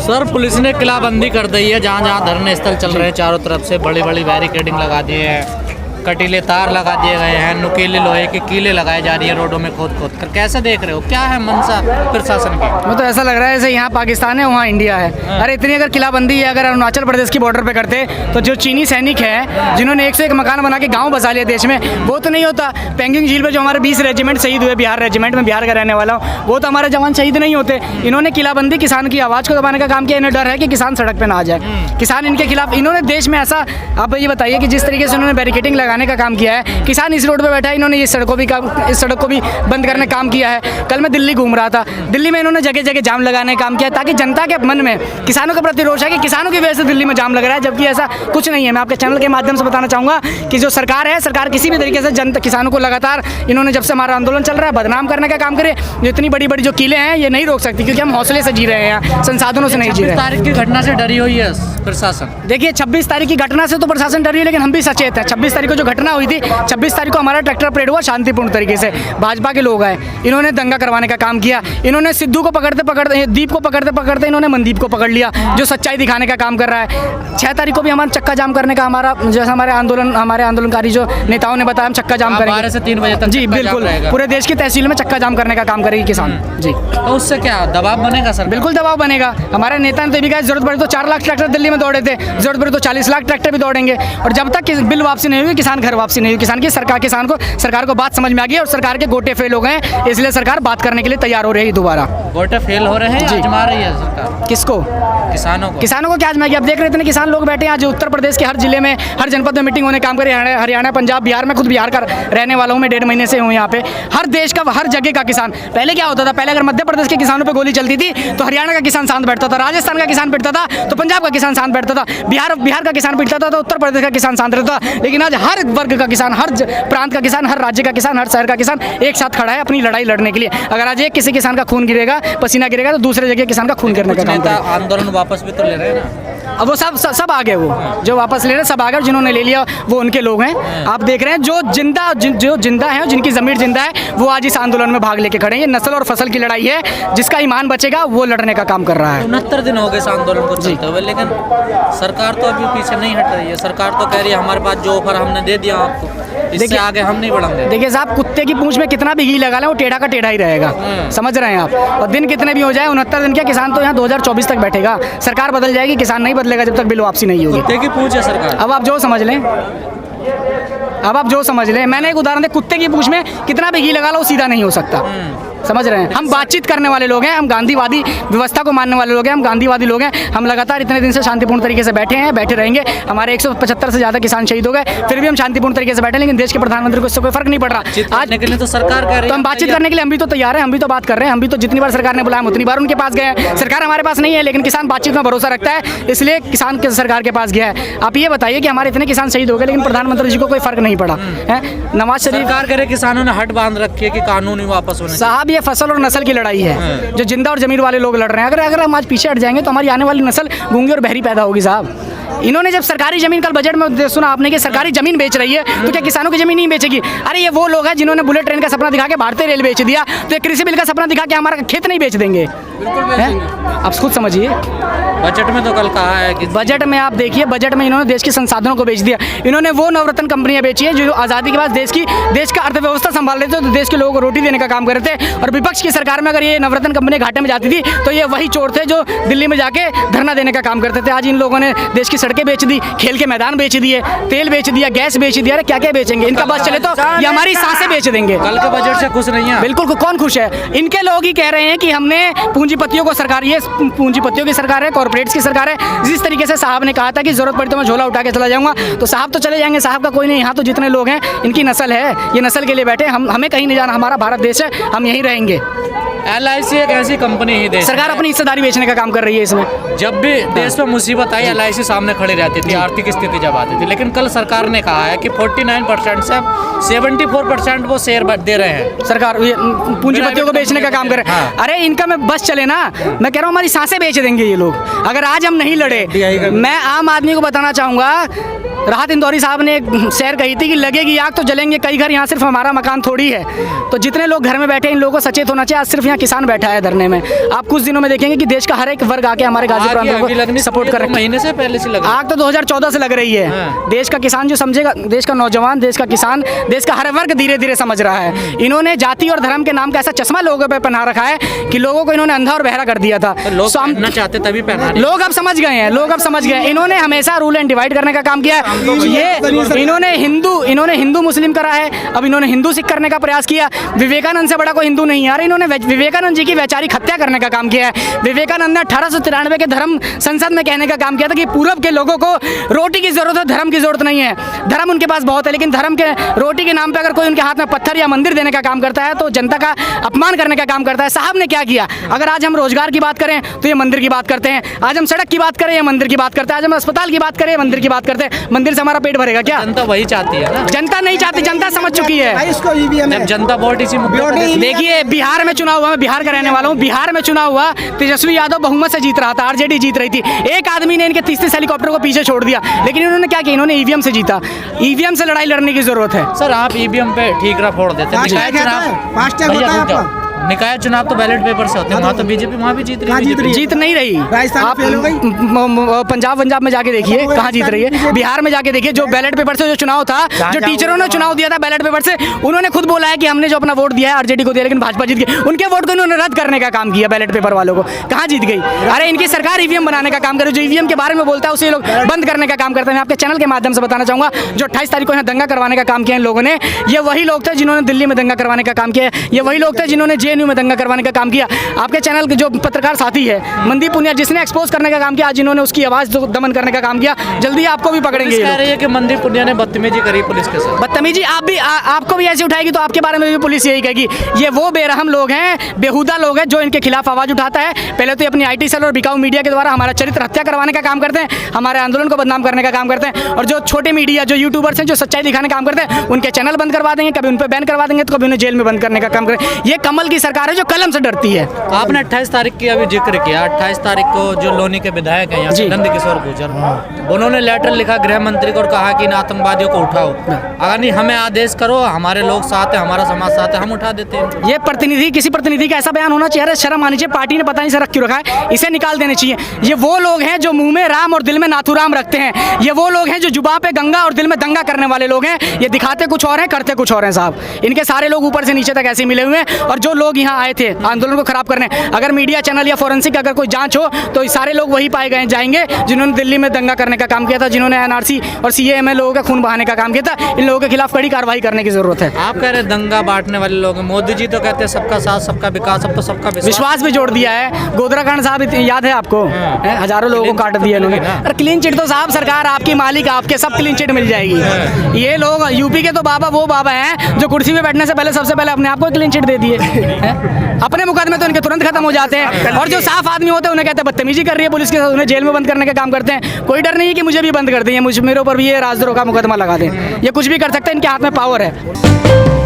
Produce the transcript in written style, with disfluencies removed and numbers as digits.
Sir police ने किलाबंदी कर दी है, जहाँ जहाँ धरने स्थल चल रहे हैं चारों तरफ से बड़ी बड़ी बैरिकेडिंग लगा दिए हैं, कटीले तार लगा दिए गए हैं, नुकीले लोहे की कीलें लगाई जा रही है रोडों में खोद खोद कर। कैसे देख रहे हो, क्या है मंशा प्रशासन की? मुझे तो ऐसा लग रहा है जैसे यहाँ पाकिस्तान है वहाँ इंडिया है। अरे इतनी अगर किलाबंदी है, अगर अरुणाचल प्रदेश की बॉर्डर पे करते तो जो चीनी सैनिक हैं जिन्होंने 101 मकान बना के गाँव बसा लिया देश में, वो तो नहीं होता। पेंगिंग झील पे जो हमारे 20 रेजिमेंट शहीद हुए, बिहार रेजिमेंट में बिहार का रहने वाला हूँ, वो तो हमारे जवान शहीद नहीं होते। इन्होंने किलाबंदी किसान की आवाज़ को दबाने का काम किया। इन्हें डर है कि किसान सड़क पर ना आ जाए, किसान इनके खिलाफ। इन्होंने देश में ऐसा, आप ये बताइए कि जिस तरीके से उन्होंने बैरिकेडिंग लगाने का काम किया है, किसान इस रोड पे बैठा है, इन्होंने इस सड़क को भी बंद करने का काम किया है। कल मैं दिल्ली घूम रहा था, दिल्ली में इन्होंने जगह जगह जाम लगाने का काम किया ताकि जनता के मन में किसानों के प्रति रोष है कि किसानों की वजह से दिल्ली में जाम लग रहा है, जबकि ऐसा कुछ नहीं है। मैं आपके चैनल के माध्यम से बताना चाहूँगा कि जो सरकार है, सरकार किसी भी तरीके से जनता किसानों को लगातार इन्होंने, जब से हमारा आंदोलन चल रहा है, बदनाम करने का काम करे। जो इतनी बड़ी बड़ी जो कीलें हैं ये नहीं रोक सकती, क्योंकि हम हौसले से जी रहे हैं, संसाधनों से नहीं जी रहे। 26 तारीख की घटना से डरी हुई है प्रशासन। देखिए 26 तारीख की घटना से तो प्रशासन डरी है, लेकिन हम भी सचेत हैं। 26 तारीख को जो घटना हुई थी, 26 तारीख को हमारा ट्रैक्टर परेड हुआ शांतिपूर्ण तरीके से। भाजपा के लोग आए, इन्होंने दंगा करवाने का काम किया। इन्होंने सिद्धू को पकड़ते पकड़ते, दीप को पकड़ते पकड़ते इन्होंने मनदीप को पकड़ लिया, जो सच्चाई दिखाने का काम कर रहा है। 6 तारीख को भी हमारा चक्का जाम करने का, हमारा जैसा हमारे आंदोलनकारी जो नेताओं ने बताया, हम चक्का जाम करेंगे 12 से 3 बजे तक। जी बिल्कुल, पूरे देश की तहसील में चक्का जाम करने का काम करेगी किसान जी। तो उससे क्या दबाव बनेगा सर? बिल्कुल दबाव बनेगा। हमारे नेता ने तो भी कहा जरूरत पड़े तो 4 लाख ट्रैक्टर दिल्ली में दौड़े थे, जरूरत पड़े तो 40 लाख ट्रैक्टर भी दौड़ेंगे। और जब तक बिल वापसी नहीं हुई, किसान घर वापसी नहीं हुई, सरकार को बात समझ में आ गई और सरकार के गोटे फेल हो गए, इसलिए सरकार बात करने के लिए तैयार हो रही है दोबारा। गोटे फेल हो रहे हैं, आजमा रही है सरकार। किसको? किसानों को क्या आजमाएगी? अब देख रहे इतने किसान लोग बैठे हैं आज उत्तर प्रदेश के हर जिले में, हर जनपद में मीटिंग होने काम करे। हरियाणा, पंजाब, बिहार में, खुद बिहार का रहने वाला हूँ मैं, 1.5 महीने से हूँ यहाँ पे। हर देश का, हर जगह का किसान। पहले क्या होता था, पहले अगर मध्य प्रदेश के किसानों पे गोली चलती थी तो हरियाणा का किसान शांत बैठता था, राजस्थान का किसान पिटता था तो पंजाब का किसान शांत बैठता था, बिहार का किसान पिटता था तो उत्तर प्रदेश का किसान शांत रहता था। लेकिन आज हर वर्ग का किसान, हर प्रांत का किसान, हर राज्य का किसान, हर शहर का किसान एक साथ खड़ा है अपनी लड़ाई लड़ने के लिए। अगर आज एक किसी किसान का खून गिरेगा, पसीना गिरेगा, तो दूसरे जगह किसान का खून गिरने का काम करेगा। आंदोलन वापस भी तो ले रहे हैं ना। अब वो सब आ गए, वो जो वापस ले रहे सब आ गए, जिन्होंने ले लिया वो उनके लोग हैं। आप देख रहे हैं जो जिंदा है, जिनकी ज़मीर जिंदा है, वो आज इस आंदोलन में भाग लेके खड़े हैं। ये नस्ल और फसल की लड़ाई है, जिसका ईमान बचेगा वो लड़ने का काम कर रहा है। 69 दिन हो गए इस आंदोलन को चलते हुए, लेकिन सरकार तो अभी पीछे नहीं हट रही है। सरकार तो कह रही है हमारे पास जो ऑफर हमने दे दिया आपको, इससे आगे हम नहीं बढ़ेंगे। देखिए साहब, कुत्ते की पूंछ में कितना भी घी लगा लें वो टेढ़ा का टेढ़ा ही रहेगा, समझ रहे हैं आप। और दिन कितने भी हो जाए, 69 दिन क्या, किसान तो यहाँ 2024 तक बैठेगा। सरकार बदल जाएगी, किसान नहीं बदलेगा जब तक बिल वापसी नहीं होगी। कुत्ते की पूंछ है सरकार। अब आप जो समझ लें, मैंने एक उदाहरण दिया, कुत्ते की पूंछ में कितना भी घी लगा लो सीधा नहीं हो सकता, समझ रहे हैं। हम बातचीत करने वाले लोग हैं, हम गांधीवादी व्यवस्था को मानने वाले लोग हैं, हम गांधीवादी लोग हैं। हम लगातार इतने दिन से शांतिपूर्ण तरीके से बैठे हैं, बैठे रहेंगे। हमारे 175 से ज़्यादा किसान शहीद हो गए, फिर भी हम शांतिपूर्ण तरीके से बैठे, लेकिन देश के प्रधानमंत्री को इससे कोई फर्क नहीं पड़ रहा। आज के लिए तो सरकार कह रही है, तो हम बातचीत करने के लिए हम भी तो तैयार हैं, हम भी तो बात कर रहे हैं। हम भी तो जितनी बार सरकार ने बुलाया उतनी बार उनके पास गए हैं। सरकार हमारे पास नहीं है, लेकिन किसान बातचीत में भरोसा रखता है, इसलिए किसान के सरकार के पास गया है। आप ये बताइए कि हमारे इतने किसान शहीद हो गए, लेकिन प्रधानमंत्री जी को कोई फर्क नहीं पड़ा है। नवाज शरीफ सरकार करे, किसानों ने हट बांध रखी है कि कानून ही वापस होने। साहब, ये फसल और नस्ल की लड़ाई है, जो जिंदा और जमीर वाले लोग लड़ रहे हैं। अगर हम आज पीछे हट जाएंगे तो हमारी आने वाली नस्ल गूंगी और बहरी पैदा होगी साहब। इन्होंने जब सरकारी जमीन, कल बजट में सुना आपने कि सरकारी जमीन बेच रही है, तो क्या किसानों की जमीन नहीं बेचेगी? अरे ये वो लोग हैं जिन्होंने बुलेट ट्रेन का सपना दिखा के भारतीय रेल बेच दिया, तो कृषि बिल का सपना दिखा के हमारा खेत नहीं बेच देंगे? आप खुद समझिए। बजट में तो कल कहा है कि बजट में आप देखिए, बजट में इन्होंने देश के संसाधनों को बेच दिया। इन्होंने वो नवरत्न कंपनियां बेची है जो आज़ादी के बाद देश का अर्थव्यवस्था संभाल रहे थे, तो देश के लोगों को रोटी देने का काम कर रहे थे। और विपक्ष की सरकार में अगर ये नवरत्न कंपनी घाटे में जाती थी तो ये वही चोर थे जो दिल्ली में जाके धरना देने का काम करते थे। आज इन लोगों ने देश की सड़कें बेच दी, खेल के मैदान बेच दिए, तेल बेच दिया, गैस बेच दिया। अरे क्या क्या बेचेंगे? इनका बस चले तो ये हमारी सांसें बेच देंगे। कल के बजट से खुश नहीं है? बिल्कुल, कौन खुश है? इनके लोग ही कह रहे हैं कि हमने पूंजीपतियों को, सरकार ये पूंजीपतियों की सरकार है, कॉर्पोरेट्स की सरकार है। जिस तरीके से साहब ने कहा था कि जरूरत पड़ी तो मैं झोला उठा के चला जाऊंगा, तो साहब तो चले जाएंगे, साहब का कोई नहीं। यहाँ तो जितने लोग हैं इनकी नस्ल है, ये नस्ल के लिए बैठे। हमें कहीं नहीं जाना, हमारा भारत देश है, हम यहीं रहेंगे। LIC एक ऐसी कंपनी ही देश, सरकार अपनी हिस्सेदारी बेचने का काम कर रही है इसमें। जब भी देश में मुसीबत आई, LIC सामने खड़ी रहती थी, आर्थिक स्थिति जब आती थी। लेकिन कल सरकार ने कहा है कि 49% से 74% वो शेयर दे रहे हैं। सरकार पूंजीपतियों को बेचने का काम कर रहे हैं। अरे इनका में बस चले ना, मैं कह रहा हूँ हमारी सांसें बेच देंगे ये लोग अगर आज हम नहीं लड़े। मैं आम आदमी को बताना चाहूँगा, राहत इंदौरी साहब ने एक शेर कही थी कि लगेगी आग तो जलेंगे कई घर, यहाँ सिर्फ हमारा मकान थोड़ी है। तो जितने लोग घर में बैठे इन लोगों को सचेत होना चाहिए। आज सिर्फ यहाँ किसान बैठा है धरने में, आप कुछ दिनों में देखेंगे कि देश का हर एक वर्ग आके हमारे गाजीपुर आंदोलन को सपोर्ट कर रहे हैं। महीने से पहले से लगा आग तो 2014 से लग रही है। देश का किसान जो समझेगा, देश का नौजवान, देश का किसान, देश का हर वर्ग धीरे धीरे समझ रहा है। इन्होंने जाति और धर्म के नाम का ऐसा चश्मा लोगों पे पहना रखा है कि लोगों को इन्होंने अंधा और बहरा कर दिया था। लोग पहनना चाहते तभी पहना रहे। लोग अब समझ गए हैं, लोग अब समझ गए। इन्होंने हमेशा रूल एंड डिवाइड करने का काम किया है। ये इन्होंने हिंदू मुस्लिम करा है, अब इन्होंने हिंदू सिख करने का प्रयास किया। विवेकानंद से बड़ा कोई हिंदू नहीं है। अरे इन्होंने विवेकानंद जी की वैचारिक हत्या करने का काम किया है। विवेकानंद ने 1893 के धर्म संसद में कहने का काम किया था कि पूरब के लोगों को रोटी की जरूरत है, धर्म की जरूरत नहीं है। धर्म उनके पास बहुत है, लेकिन धर्म के रोटी के नाम पे अगर कोई उनके हाथ में पत्थर या मंदिर देने का काम करता है तो जनता का अपमान करने का काम करता है। साहब ने क्या किया? अगर आज हम रोजगार की बात करें तो ये मंदिर की बात करते हैं, आज हम सड़क की बात करें या मंदिर की बात करते हैं, आज हम अस्पताल की बात करें मंदिर की बात करते हैं। मंदिर से हमारा पेट भरेगा क्या? जनता वही चाहती है ना। जनता नहीं चाहती, जनता समझ चुकी है। जब जनता वोट इसी मुद्दे पे देती है। देखिए बिहार में चुनाव हुआ, मैं बिहार का रहने वाला हूँ। बिहार में चुनाव हुआ, तेजस्वी यादव बहुमत से जीत रहा था, आरजेडी जीत रही थी। एक आदमी ने इनके 30 हेलीकॉप्टर को पीछे छोड़ दिया, लेकिन इन्होंने क्या किया? इन्होंने ईवीएम से जीता। ईवीएम से लड़ाई लड़ने की जरूरत है। सर आप ईवीएम पे ठीकरा फोड़ देते हैं। निकाय चुनाव तो बैलेट पेपर से होते हैं, वहाँ तो बीजेपी वहाँ भी जीत रही है। जीत नहीं रही। आप पंजाब में जाके देखिए कहाँ जीत रही है। बिहार में जाके देखिए, जो बैलेट पेपर से जो चुनाव था, जो टीचरों ने चुनाव दिया था बैलेट पेपर से, उन्होंने खुद बोला है कि हमने जो अपना वोट दिया है आरजेडी को दिया, लेकिन भाजपा जीत गई। उनके वोट को इन्होंने रद्द करने का काम किया बैलेट पेपर वालों को। कहाँ जीत गई? अरे इनकी सरकार ईवीएम बनाने का काम करे, जो ईवीएम के बारे में बोलता है उसे लोग बंद करने का काम करते हैं। मैं आपके चैनल के माध्यम से बताना चाहूंगा, जो 28 तारीख को यहाँ दंगा करवाने का काम किया इन लोगों ने, ये वही लोग थे जिन्होंने दिल्ली में दंगा करवाने का काम किया, ये वही लोग थे जिन्होंने जेएनयू में दंगा करवाने का काम किया। आपके चैनल के जो पत्रकार साथी है मनदीप पुनिया, जिसने एक्सपोज करने का काम किया, आज इन्होंने उसकी आवाज दमन करने का काम किया। जल्दी आपको भी पकड़ेंगे। कह रही है कि मनदीप पुनिया ने बदतमीजी करी पुलिस के साथ। बदतमीजी आपको भी ऐसे उठाएगी तो आपके बारे में भी पुलिस यही कहेगी। ये वो बेरहम लोग हैं, बेहुदा लोग हैं जो इनके खिलाफ आवाज उठाता है। पहले तो अपनी IT सेल और बिकाऊ मीडिया के द्वारा हमारा चरित्र हत्या करवाने का काम करते हैं, हमारे आंदोलन को बदनाम करने का काम करते हैं। और जो छोटे मीडिया, जो यूट्यूबर्स हैं, जो सच्चाई दिखाने का काम करते हैं, उनके चैनल बंद करवा देंगे, कभी उन पर बैन करवा देंगे तो कभी उन्हें जेल में बंद करने का काम करें। ये कमल की सरकार है जो कलम से डरती है। आपने 28 तारीख की अभी जिक्र किया। 28 तारीख को जो लोनी के विधायक हैं यहाँ से नंद किशोर गुर्जर, उन्होंने लेटर लिखा गृह मंत्री को और कहा कि इन आतंकवादियों को उठाओ, अगर नहीं हमें आदेश करो, हमारे लोग साथ है, हमारा समाज साथ है, हम उठा देते हैं। ये प्रतिनिधि, किसी प्रतिनिधि का ऐसा बयान होना चाहिए? अरे शर्म आनी चाहिए। पार्टी ने पता नहीं से रख क्यों रखा है, इसे निकाल देने चाहिए। ये वो लोग हैं जो मुंह में राम और दिल में नाथुराम रखते हैं। ये वो लोग हैं जो जुबान पे गंगा और दिल में दंगा करने वाले लोग हैं। ये दिखाते कुछ और हैं, करते कुछ और हैं। साहब इनके सारे लोग ऊपर से नीचे तक ऐसे मिले हुए हैं। और जो लोग यहाँ आए थे आंदोलन को खराब करने, अगर मीडिया चैनल या फोरेंसिक अगर कोई जांच हो तो सारे लोग वही पाए गए जाएंगे जिन्होंने दिल्ली में दंगा करने का काम किया था, जिन्होंने NRC और CAA में लोगों का खून बहाने का काम किया था। इन लोगों के खिलाफ कड़ी कार्रवाई करने की जरूरत है। आप कह रहे हैं दंगा बांटने वाले लोग हैं, मोदी जी तो कहते हैं सबका साथ सबका विकास, अब तो सबका विश्वास भी जोड़ दिया है। गोदरा कांड साहब याद है आपको? हजारों लोगों को काट दिया इन्होंने। अरे क्लीन चिट तो साहब सरकार आपकी मालिक, आपके सब क्लीन चिट मिल जाएगी। ये लोग यूपी के तो बाबा वो बाबा हैं जो कुर्सी पे बैठने से पहले सबसे पहले अपने आप को क्लीन चिट दे दिए। अपने मुकदमे तो इनके तुरंत खत्म हो जाते हैं। और जो साफ आदमी होते हैं उन्हें कहते हैं बदतमीजी कर रही है पुलिस के साथ, उन्हें जेल में बंद करने का काम करते हैं। कोई डर नहीं है कि मुझे भी बंद कर दें, मेरे ऊपर भी ये राजद्रोह का मुकदमा लगा दें। ये कुछ भी कर सकते हैं, इनके हाथ में पावर है।